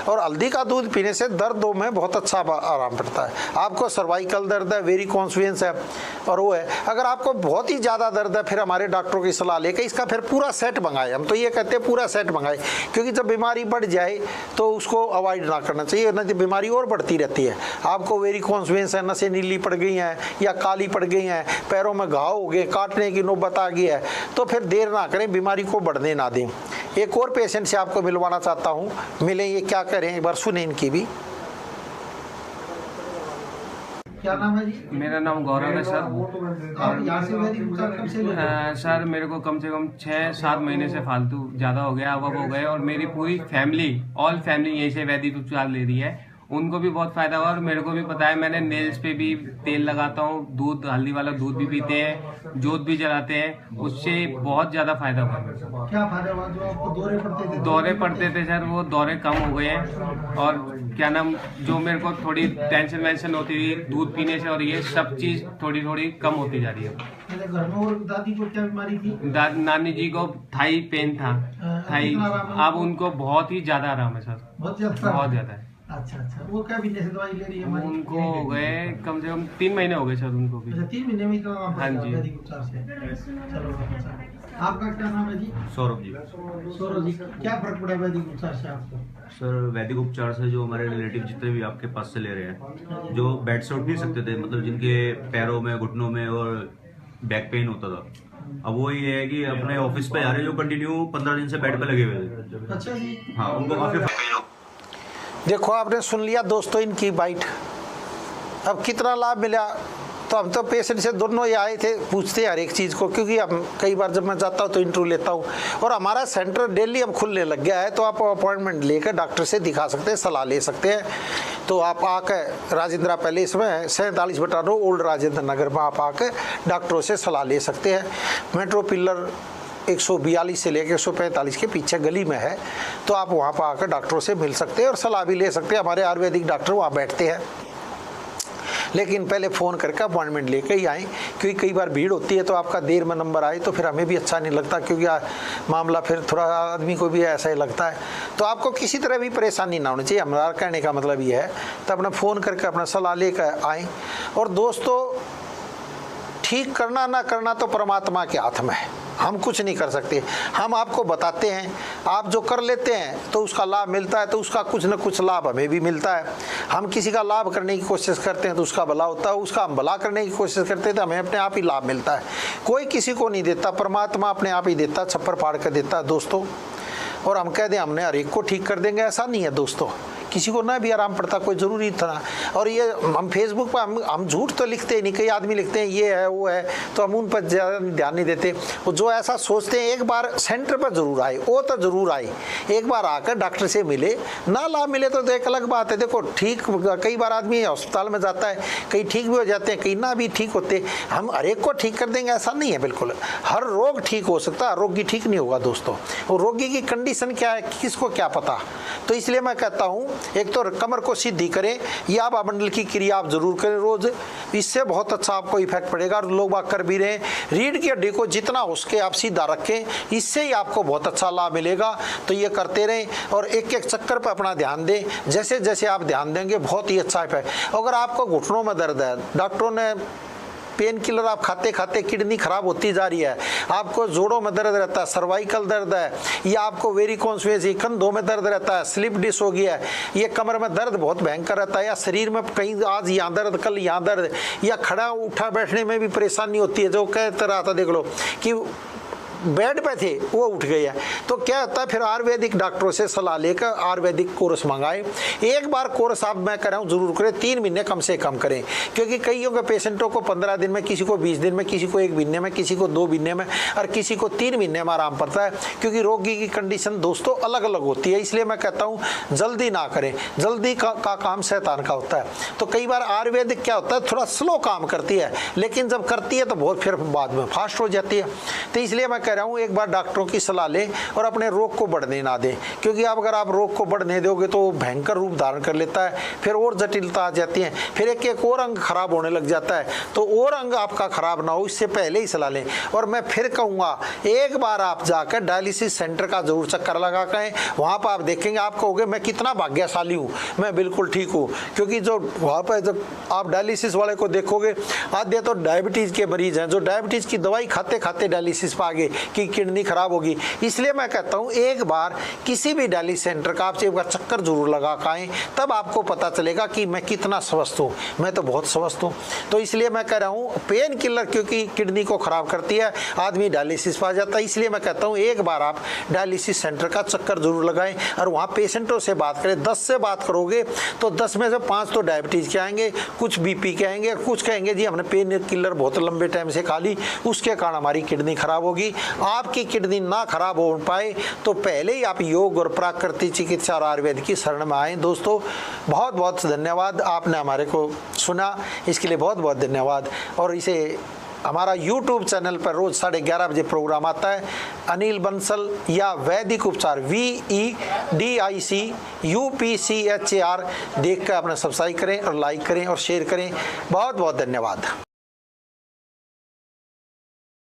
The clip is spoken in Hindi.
और हल्दी का दूध पीने से दर्दों में बहुत अच्छा आराम पड़ता है। आपको सर्वाइकल दर्द है, वेरिकोन्सवेंस है और वो है। अगर आपको बहुत ही ज़्यादा दर्द है फिर हमारे डॉक्टरों की सलाह लेकर इसका फिर पूरा सेट मंगाए। हम तो ये कहते हैं पूरा सेट मंगाए, क्योंकि जब बीमारी बढ़ जाए तो उसको अवॉइड ना करना चाहिए, नहीं तो बीमारी और बढ़ती रहती है। आपको वेरिकोन्सवेंस है, नसें नीली पड़ गई हैं या काली पड़ गई हैं, पैरों में घाव हो गए, काटने की नौबत आ गई है, तो फिर देर ना करें, बीमारी को बढ़ने ना दें। एक और पेशेंट से आपको मिलवाना चाहता हूँ, मिले, ये क्या करें, एक बार सुने इनकी भी। क्या नाम है जी? मेरा नाम गौरव है सर। आप यहाँ से वैदिक उपचार कब से ले रहे हैं? सर मेरे को कम से कम 6-7 महीने से फालतू ज़्यादा हो गया, अब हो गए, और मेरी पूरी फैमिली, ऑल फैमिली यहीं से वैदिक उपचार ले रही है। उनको भी बहुत फायदा हुआ और मेरे को भी पता है। मैंने नेल्स पे भी तेल लगाता हूँ, दूध, हल्दी वाला दूध भी पीते हैं, जोत भी जलाते हैं, उससे बहुत ज्यादा फायदा हुआ। क्या फायदा हुआ? जो आपको दौरे पड़ते थे? दौरे पड़ते थे सर, वो दौरे कम हो गए हैं। और क्या नाम, जो मेरे को थोड़ी टेंशन वेंशन होती थी दूध पीने से, और ये सब चीज थोड़ी थोड़ी कम होती जा रही है। घर में और दादी को क्या बीमारी थी? नानी जी को थाई पेन था, थाई, अब उनको बहुत ही ज्यादा आराम है सर, बहुत ज्यादा है। अच्छा, वो क्या महीने से दवाई ले रही है हमारी? उनको हो गए कम से कम 3 महीने हो गए सर, उनको भी। अच्छा, 3 महीने में इतना आराम? हाँ जी। वैदिक उपचार से। चलो अच्छा। आपका क्या नाम है जी? सौरभ जी। सौरभ जी, क्या फर्क पड़ा वैदिक उपचार से आपको? सर वैदिक उपचार से जो हमारे रिलेटिव जितने भी आपके पास से ले रहे हैं, जो बेड से उठ नहीं सकते थे, मतलब जिनके पैरों में, घुटनों में और बैक पेन होता था, अब वो ये है कि अपने ऑफिस पे आ रहे, जो कंटिन्यू 15 दिन से बेड पे लगे हुए थे। अच्छा जी। हाँ, उनको काफी। देखो आपने सुन लिया दोस्तों इनकी बाइट। अब कितना लाभ मिला, तो हम तो पेशेंट से दोनों ही आए थे, पूछते हैं हर एक चीज़ को, क्योंकि हम कई बार जब मैं जाता हूँ तो इंटरव्यू लेता हूँ, और हमारा सेंटर डेली अब खुलने लग गया है, तो आप अपॉइंटमेंट लेकर डॉक्टर से दिखा सकते हैं, सलाह ले सकते हैं। तो आप आकर राजेंद्रा पैलेस में 47/9 ओल्ड राजेंद्र नगर में आप आकर डॉक्टरों से सलाह ले सकते हैं। मेट्रो पिलर 142 से लेकर 145 के पीछे गली में है, तो आप वहाँ पर आकर डॉक्टरों से मिल सकते हैं और सलाह भी ले सकते हैं। हमारे आयुर्वेदिक डॉक्टर वहाँ बैठते हैं, लेकिन पहले फ़ोन करके अपॉइंटमेंट लेकर ही आएँ, क्योंकि कई बार भीड़ होती है तो आपका देर में नंबर आए तो फिर हमें भी अच्छा नहीं लगता, क्योंकि मामला फिर थोड़ा आदमी को भी ऐसा ही लगता है। तो आपको किसी तरह भी परेशानी ना होनी चाहिए, हमारा कहने का मतलब ये है। तो अपना फ़ोन करके अपना सलाह लेकर आएँ। और दोस्तों, ठीक करना ना करना तो परमात्मा के हाथ में है, हम कुछ नहीं कर सकते। हम आपको बताते हैं, आप जो कर लेते हैं तो उसका लाभ मिलता है, तो उसका कुछ न कुछ लाभ हमें भी मिलता है। हम किसी का लाभ करने की कोशिश करते हैं तो उसका भला होता है, उसका हम भला करने की कोशिश करते हैं तो हमें अपने आप ही लाभ मिलता है। कोई किसी को नहीं देता, परमात्मा अपने आप ही देता, छप्पर फाड़ कर देता है दोस्तों। और हम कह दें हमने हर एक को ठीक कर देंगे, ऐसा नहीं है दोस्तों। किसी को ना भी आराम पड़ता, कोई ज़रूरी था। और ये हम फेसबुक पर हम झूठ तो लिखते ही नहीं, कई आदमी लिखते हैं ये है वो है, तो हम उन पर ज़्यादा ध्यान नहीं देते। जो ऐसा सोचते हैं, एक बार सेंटर पर ज़रूर आए, वो तो ज़रूर आए, एक बार आकर डॉक्टर से मिले, ना लाभ मिले तो एक अलग बात है। देखो ठीक, कई बार आदमी अस्पताल में जाता है, कई ठीक भी हो जाते हैं, कई ना भी ठीक होते। हम हर एक को ठीक कर देंगे ऐसा नहीं है, बिल्कुल। हर रोग ठीक हो सकता है, रोगी ठीक नहीं होगा दोस्तों। और रोगी की कंडीशन क्या है किसको क्या पता। तो इसलिए मैं कहता हूँ, एक तो कमर को सीधी करें, या आप मंडल की क्रिया आप जरूर करें रोज, इससे बहुत अच्छा आपको इफेक्ट पड़ेगा। और लोग बात कर भी रहे हैं, रीढ़ की हड्डी को जितना हो सके आप सीधा रखें, इससे ही आपको बहुत अच्छा लाभ मिलेगा। तो ये करते रहें और एक एक चक्कर पर अपना ध्यान दें। जैसे जैसे आप ध्यान देंगे बहुत ही अच्छा इफेक्ट। अगर आपको घुटनों में दर्द है, डॉक्टरों ने पेन किलर आप खाते खाते किडनी खराब होती जा रही है, आपको जोड़ों में दर्द रहता है, सर्वाइकल दर्द है, या आपको वेरिकोन्सवेंस, कंधों में दर्द रहता है, स्लिप डिस्क हो गया है, ये कमर में दर्द बहुत भयंकर रहता है, या शरीर में कहीं आज यहाँ दर्द कल यहाँ दर्द, या खड़ा उठा बैठने में भी परेशानी होती है, जो कह तरह था देख लो कि बेड पे थे वो उठ गए हैं, तो क्या होता है फिर आयुर्वेदिक डॉक्टरों से सलाह लेकर आयुर्वेदिक कोर्स मंगाए। एक बार कोर्स आप मैं कह रहा हूँ जरूर करें, 3 महीने कम से कम करें, क्योंकि कईयों के पेशेंटों को 15 दिन में, किसी को 20 दिन में, किसी को 1 महीने में, किसी को 2 महीने में और किसी को 3 महीने में आराम पड़ता है, क्योंकि रोगी की कंडीशन दोस्तों अलग अलग होती है। इसलिए मैं कहता हूँ जल्दी ना करें, जल्दी का काम शैतान का होता है। तो कई बार आयुर्वेदिक क्या होता है, थोड़ा स्लो काम करती है, लेकिन जब करती है तो बहुत फिर बाद में फास्ट हो जाती है। तो इसलिए मैं कह रहा हूँ एक बार डॉक्टरों की सलाह लें और अपने रोग को बढ़ने ना दें, क्योंकि आप अगर आप रोग को बढ़ने दोगे तो भयंकर रूप धारण कर लेता है, फिर और जटिलता आ जाती है, फिर एक एक और अंग खराब होने लग जाता है। तो और अंग आपका खराब ना हो इससे पहले ही सलाह लें। और मैं फिर कहूँगा एक बार आप जाकर डायलिसिस सेंटर का जरूर चक्कर लगा कर, वहाँ पर आप देखेंगे, आप कहोगे मैं कितना भाग्यशाली हूँ, मैं बिल्कुल ठीक हूँ। क्योंकि जो वहाँ पर जब आप डायलिसिस वाले को देखोगे, आधे तो डायबिटीज़ के मरीज हैं जो डायबिटीज़ की दवाई खाते खाते डायलिसिस पर आ गए कि किडनी खराब होगी। इसलिए मैं कहता हूँ एक बार किसी भी डायलिसिस सेंटर का आप एक बार चक्कर जरूर लगा कर आएँ, तब आपको पता चलेगा कि मैं कितना स्वस्थ हूँ। मैं तो बहुत स्वस्थ हूँ। तो इसलिए मैं कह रहा हूँ पेन किलर क्योंकि किडनी को खराब करती है, आदमी डायलिसिस पर आ जाता है। इसलिए मैं कहता हूँ एक बार आप डायलिसिस सेंटर का चक्कर जरूर लगाएं और वहाँ पेशेंटों से बात करें। 10 से बात करोगे तो 10 में से 5 तो डायबिटीज़ के आएंगे, कुछ बीपी के आएंगे, कुछ कहेंगे जी हमने पेन किलर बहुत लंबे टाइम से खा ली, उसके कारण हमारी किडनी खराब होगी। आपकी किडनी ना खराब हो पाए तो पहले ही आप योग और प्राकृतिक चिकित्सा और आयुर्वेद की शरण में आएँ। दोस्तों बहुत बहुत धन्यवाद, आपने हमारे को सुना, इसके लिए बहुत बहुत धन्यवाद। और इसे हमारा YouTube चैनल पर रोज़ 11:30 बजे प्रोग्राम आता है, अनिल बंसल या वैदिक उपचार VEDICUPCHAR देख कर अपना सब्सक्राइब करें और लाइक करें और शेयर करें। बहुत बहुत धन्यवाद।